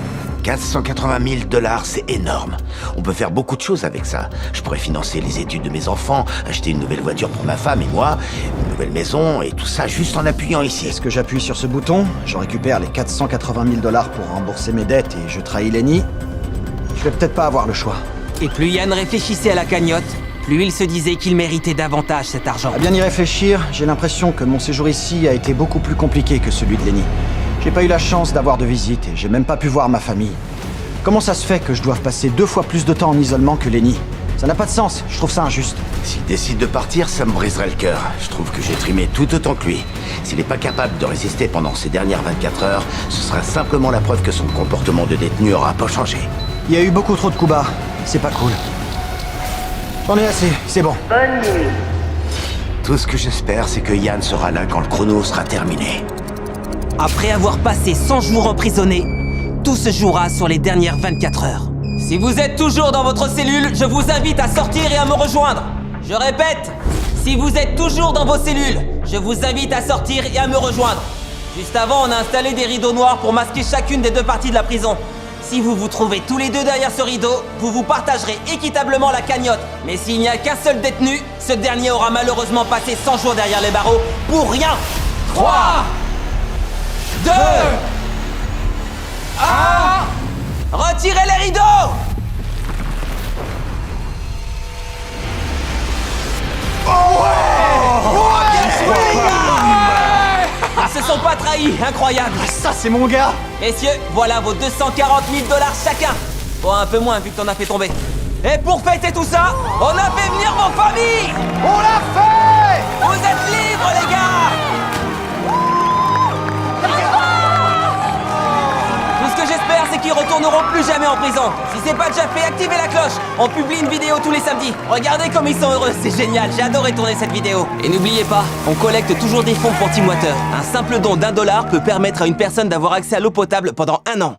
480 000 $, c'est énorme. On peut faire beaucoup de choses avec ça. Je pourrais financer les études de mes enfants, acheter une nouvelle voiture pour ma femme et moi, une nouvelle maison, et tout ça juste en appuyant ici. Est-ce que j'appuie sur ce bouton? Je récupère les 480 000 $ pour rembourser mes dettes et je trahis Lenny? Je vais peut-être pas avoir le choix. Et plus Yann réfléchissait à la cagnotte, plus il se disait qu'il méritait davantage cet argent. À bien y réfléchir, j'ai l'impression que mon séjour ici a été beaucoup plus compliqué que celui de Lenny. J'ai pas eu la chance d'avoir de visite et j'ai même pas pu voir ma famille. Comment ça se fait que je doive passer 2 fois plus de temps en isolement que Lenny? Ça n'a pas de sens, je trouve ça injuste. S'il décide de partir, ça me briserait le cœur. Je trouve que j'ai trimé tout autant que lui. S'il n'est pas capable de résister pendant ces dernières 24 heures, ce sera simplement la preuve que son comportement de détenu aura pas changé. Il y a eu beaucoup trop de coups bas, c'est pas cool. J'en ai assez, c'est bon. Bonne nuit. Tout ce que j'espère, c'est que Yann sera là quand le chrono sera terminé. Après avoir passé 100 jours emprisonnés, tout se jouera sur les dernières 24 heures. Si vous êtes toujours dans votre cellule, je vous invite à sortir et à me rejoindre. Je répète, si vous êtes toujours dans vos cellules, je vous invite à sortir et à me rejoindre. Juste avant, on a installé des rideaux noirs pour masquer chacune des deux parties de la prison. Si vous vous trouvez tous les deux derrière ce rideau, vous vous partagerez équitablement la cagnotte. Mais s'il n'y a qu'un seul détenu, ce dernier aura malheureusement passé 100 jours derrière les barreaux pour rien. 3, 2, 1, retirez les rideaux! Ils se sont pas trahis, incroyable! Ça, c'est mon gars! Messieurs, voilà vos 240 000 $ chacun! Bon, un peu moins vu que t'en as fait tomber. Et pour fêter tout ça, on a fait venir vos familles! On l'a fait! Vous êtes libres, les gars! Tout ce que j'espère, c'est qu'ils retourneront plus jamais en prison. Si c'est pas déjà fait, activez la cloche. On publie une vidéo tous les samedis. Regardez comme ils sont heureux, c'est génial. J'ai adoré tourner cette vidéo. Et n'oubliez pas, on collecte toujours des fonds pour Team Water. Un simple don d'1 $ peut permettre à une personne d'avoir accès à l'eau potable pendant 1 an.